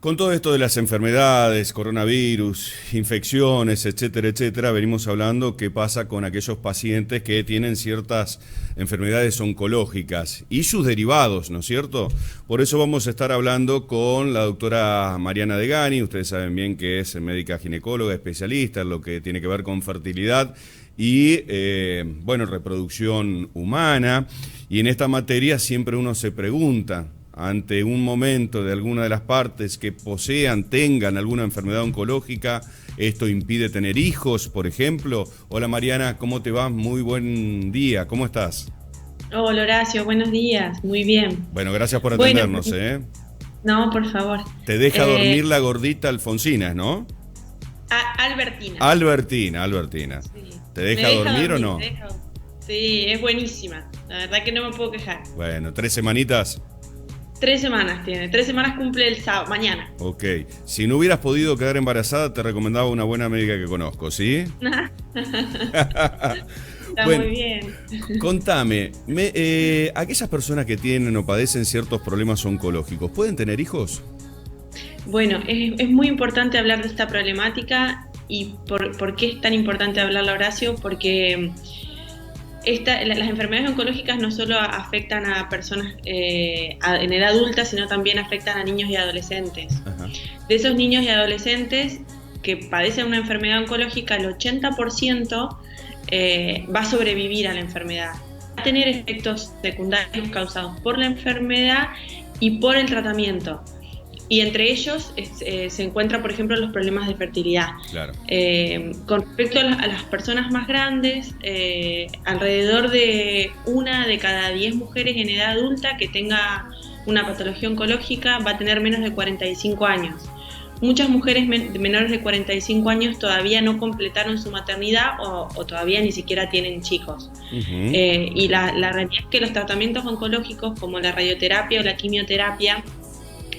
Con todo esto de las enfermedades, coronavirus, infecciones, etcétera, etcétera, venimos hablando qué pasa con aquellos pacientes que tienen ciertas enfermedades oncológicas y sus derivados, ¿no es cierto? Por eso vamos a estar hablando con la doctora Mariana Degani. Ustedes saben bien que es médica ginecóloga, especialista en lo que tiene que ver con fertilidad y, reproducción humana. Y en esta materia siempre uno se pregunta, ante un momento de alguna de las partes que tengan alguna enfermedad oncológica, ¿esto impide tener hijos, por ejemplo? Hola Mariana, ¿cómo te va? Muy buen día, ¿cómo estás? Hola Horacio, buenos días, muy bien. Bueno, gracias por Bueno, atendernos, ¿eh? no, por favor. Te deja Eh, dormir la gordita Alfonsina, ¿no? Albertina. Albertina. Sí. ¿Te Me deja deja dormir o dormir, no? me deja dormir. Sí, es buenísima. La verdad que no me puedo quejar. Bueno, 3 semanitas. 3 semanas tiene. 3 semanas cumple el sábado, mañana. Ok. Si no hubieras podido quedar embarazada, te recomendaba una buena médica que conozco, ¿sí? Está Bueno, muy bien. contame, aquellas personas que tienen o padecen ciertos problemas oncológicos, ¿pueden tener hijos? Bueno, es muy importante hablar de esta problemática y por qué es tan importante hablarla, Horacio, porque las enfermedades oncológicas no solo afectan a personas en edad adulta, sino también afectan a niños y adolescentes. Ajá. De esos niños y adolescentes que padecen una enfermedad oncológica, el 80% va a sobrevivir a la enfermedad. Va a tener efectos secundarios causados por la enfermedad y por el tratamiento. Y entre ellos se encuentran, por ejemplo, los problemas de fertilidad. Claro. Con respecto a las personas más grandes, alrededor de 1 de cada 10 mujeres en edad adulta que tenga una patología oncológica va a tener menos de 45 años. Muchas mujeres menores de 45 años todavía no completaron su maternidad o todavía ni siquiera tienen chicos. Y la realidad es que los tratamientos oncológicos como la radioterapia o la quimioterapia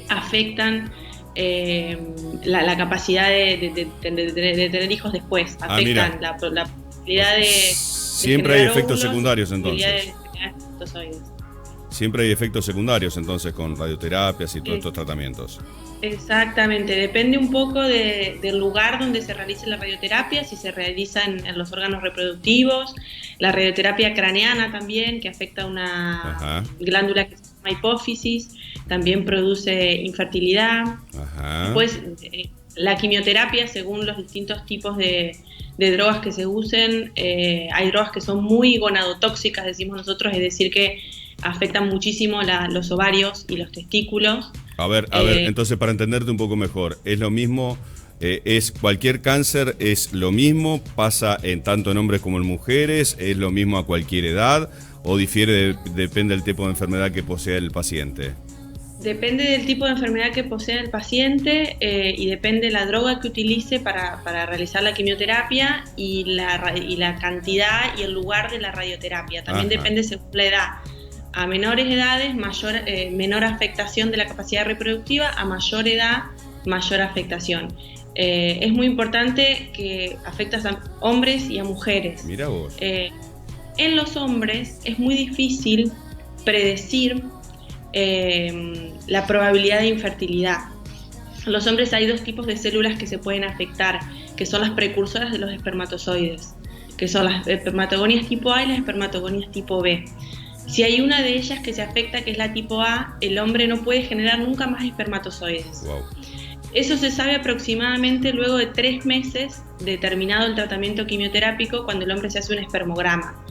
afectan la capacidad de tener hijos después, afectan la posibilidad de Siempre hay generar efectos óvulos, secundarios la posibilidad entonces. de generar espermatozoides. Siempre hay efectos secundarios entonces con radioterapias y todos estos tratamientos. Exactamente, depende un poco del lugar donde se realice la radioterapia, si se realiza en los órganos reproductivos, la radioterapia craneana también, que afecta a una Ajá. glándula que se llama hipófisis, también produce infertilidad. Ajá. Después, la quimioterapia, según los distintos tipos de drogas que se usen, hay drogas que son muy gonadotóxicas, decimos nosotros, es decir, que afectan muchísimo los ovarios y los testículos. A ver, entonces para entenderte un poco mejor, ¿es lo mismo, es cualquier cáncer, es lo mismo, pasa tanto en hombres como en mujeres, es lo mismo a cualquier edad o difiere, depende del tipo de enfermedad que posea el paciente? Depende del tipo de enfermedad que posea el paciente y depende de la droga que utilice para realizar la quimioterapia y la cantidad y el lugar de la radioterapia. También Ajá. depende según la edad. A menores edades, menor afectación de la capacidad reproductiva, a mayor edad, mayor afectación. Es muy importante que afecta a hombres y a mujeres. Mira vos. En los hombres es muy difícil predecir la probabilidad de infertilidad. En los hombres hay 2 tipos de células que se pueden afectar, que son las precursoras de los espermatozoides, que son las espermatogonias tipo A y las espermatogonias tipo B. Si hay una de ellas que se afecta, que es la tipo A, el hombre no puede generar nunca más espermatozoides. Wow. Eso se sabe aproximadamente luego de 3 meses de terminado el tratamiento quimioterápico, cuando el hombre se hace un espermograma.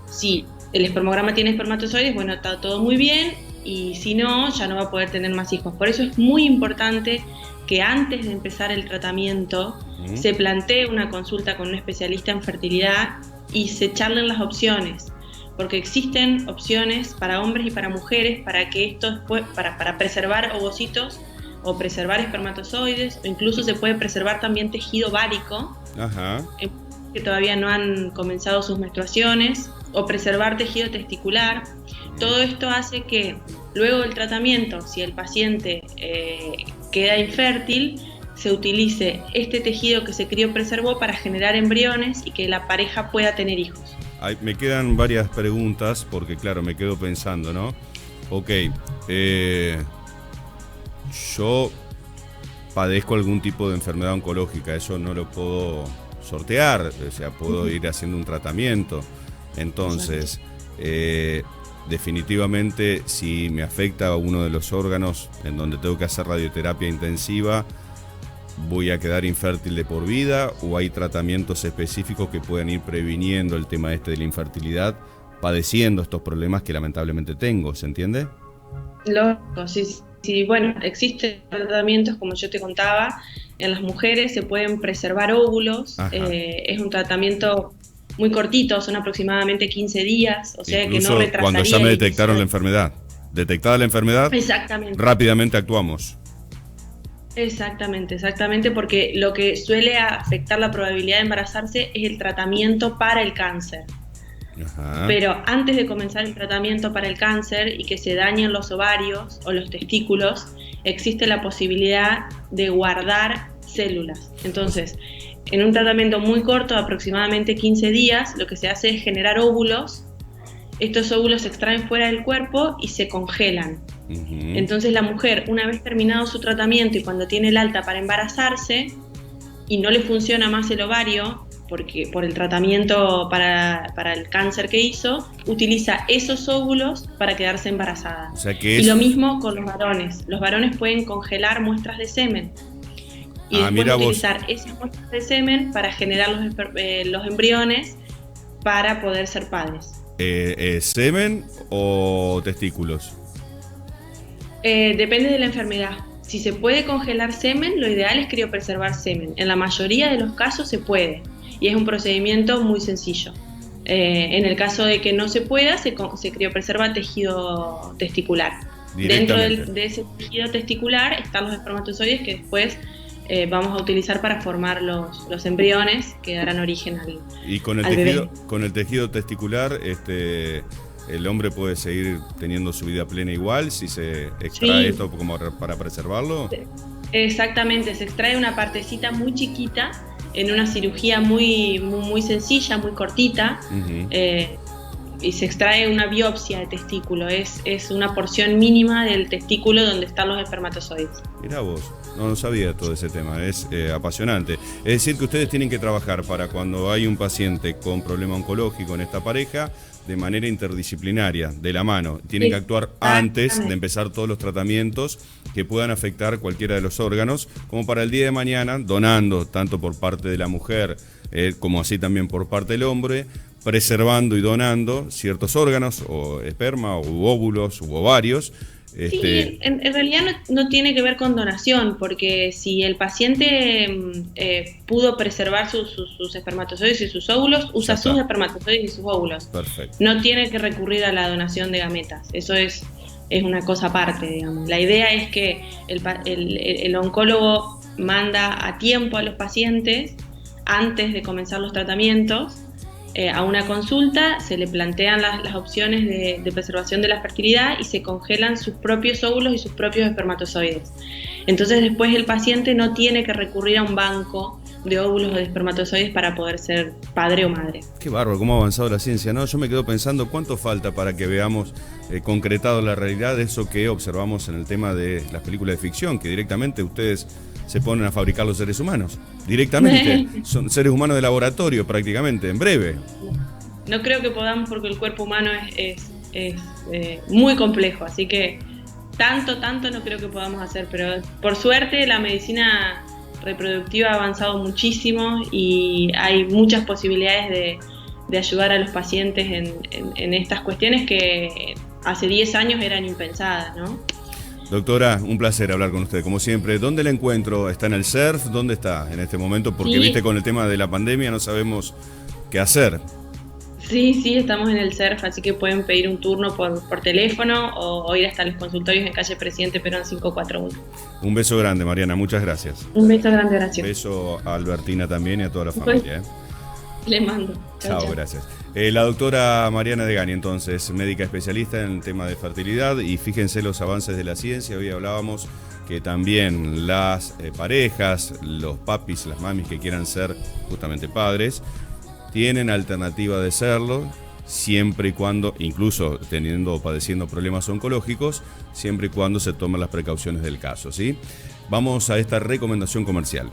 Si el espermograma tiene espermatozoides, bueno, está todo muy bien, y si no, ya no va a poder tener más hijos. Por eso es muy importante que antes de empezar el tratamiento se plantee una consulta con un especialista en fertilidad y se charlen las opciones, porque existen opciones para hombres y para mujeres para que esto para preservar ovocitos o preservar espermatozoides, o incluso se puede preservar también tejido ovárico. Ajá. Que todavía no han comenzado sus menstruaciones, o preservar tejido testicular. Todo esto hace que luego del tratamiento, si el paciente queda infértil, se utilice este tejido que se criopreservó para generar embriones y que la pareja pueda tener hijos. Me quedan varias preguntas porque claro, me quedo pensando, ¿no? Ok, yo padezco algún tipo de enfermedad oncológica, eso no lo puedo sortear, o sea, puedo ir haciendo un tratamiento. Entonces, definitivamente, si me afecta a uno de los órganos en donde tengo que hacer radioterapia intensiva, ¿voy a quedar infértil de por vida o hay tratamientos específicos que puedan ir previniendo el tema este de la infertilidad, padeciendo estos problemas que lamentablemente tengo? ¿Se entiende? Lógico, sí, sí. Bueno, existen tratamientos, como yo te contaba, en las mujeres se pueden preservar óvulos, es un tratamiento muy cortito, son aproximadamente 15 días, o sea incluso que no retrasaría. Cuando ya me detectaron la enfermedad, detectada la enfermedad, exactamente, rápidamente actuamos. Exactamente, porque lo que suele afectar la probabilidad de embarazarse es el tratamiento para el cáncer. Ajá. Pero antes de comenzar el tratamiento para el cáncer y que se dañen los ovarios o los testículos, existe la posibilidad de guardar células. Entonces, en un tratamiento muy corto, de aproximadamente 15 días, lo que se hace es generar óvulos. Estos óvulos se extraen fuera del cuerpo y se congelan. Entonces la mujer, una vez terminado su tratamiento y cuando tiene el alta para embarazarse y no le funciona más el ovario, porque por el tratamiento para el cáncer que hizo, utiliza esos óvulos para quedarse embarazada. O sea que y lo mismo con los varones. Los varones pueden congelar muestras de semen y después utilizar esas muestras de semen para generar los embriones para poder ser padres. ¿Semen o testículos? Depende de la enfermedad. Si se puede congelar semen, lo ideal es criopreservar semen. En la mayoría de los casos se puede y es un procedimiento muy sencillo. En el caso de que no se pueda, se criopreserva tejido testicular. Dentro de ese tejido testicular están los espermatozoides que después vamos a utilizar para formar los embriones que darán origen al Y con el bebé. Con el tejido testicular, el hombre puede seguir teniendo su vida plena igual si se extrae esto como para preservarlo. Exactamente, se extrae una partecita muy chiquita en una cirugía muy sencilla, muy cortita, y se extrae una biopsia de testículo. Es una porción mínima del testículo donde están los espermatozoides. Mirá vos, no sabía todo ese tema, es apasionante. Es decir que ustedes tienen que trabajar para cuando hay un paciente con problema oncológico en esta pareja, de manera interdisciplinaria, de la mano. Tienen que actuar antes de empezar todos los tratamientos que puedan afectar cualquiera de los órganos, como para el día de mañana, donando tanto por parte de la mujer como así también por parte del hombre, preservando y donando ciertos órganos, o esperma, o óvulos, u ovarios. Sí, en realidad no tiene que ver con donación, porque si el paciente pudo preservar sus espermatozoides y sus óvulos, usa sus espermatozoides y sus óvulos. Perfecto. No tiene que recurrir a la donación de gametas. Eso es una cosa aparte, digamos. La idea es que el oncólogo manda a tiempo a los pacientes antes de comenzar los tratamientos a una consulta, se le plantean las opciones de preservación de la fertilidad y se congelan sus propios óvulos y sus propios espermatozoides. Entonces después el paciente no tiene que recurrir a un banco de óvulos o de espermatozoides para poder ser padre o madre. Qué bárbaro, cómo ha avanzado la ciencia, ¿no? Yo me quedo pensando cuánto falta para que veamos concretado la realidad de eso que observamos en el tema de las películas de ficción, que directamente ustedes se ponen a fabricar los seres humanos. Directamente, son seres humanos de laboratorio prácticamente, en breve. No creo que podamos porque el cuerpo humano es muy complejo, así que tanto no creo que podamos hacer, pero por suerte la medicina reproductiva ha avanzado muchísimo y hay muchas posibilidades de ayudar a los pacientes en estas cuestiones que hace 10 años eran impensadas, ¿no? Doctora, un placer hablar con usted, como siempre. ¿Dónde la encuentro? ¿Está en el CERF? ¿Dónde está en este momento? Porque viste, con el tema de la pandemia no sabemos qué hacer. Sí, estamos en el CERF, así que pueden pedir un turno por teléfono o ir hasta los consultorios en calle Presidente Perón 541. Un beso grande, Mariana, muchas gracias. Un beso grande, gracias. Un beso a Albertina también y a toda la familia. Le mando. Chao, gracias. La doctora Mariana Degani, entonces, médica especialista en el tema de fertilidad, y fíjense los avances de la ciencia. Hoy hablábamos que también las parejas, los papis, las mamis que quieran ser justamente padres, tienen alternativa de serlo, siempre y cuando, incluso teniendo o padeciendo problemas oncológicos, siempre y cuando se tomen las precauciones del caso, ¿sí? Vamos a esta recomendación comercial.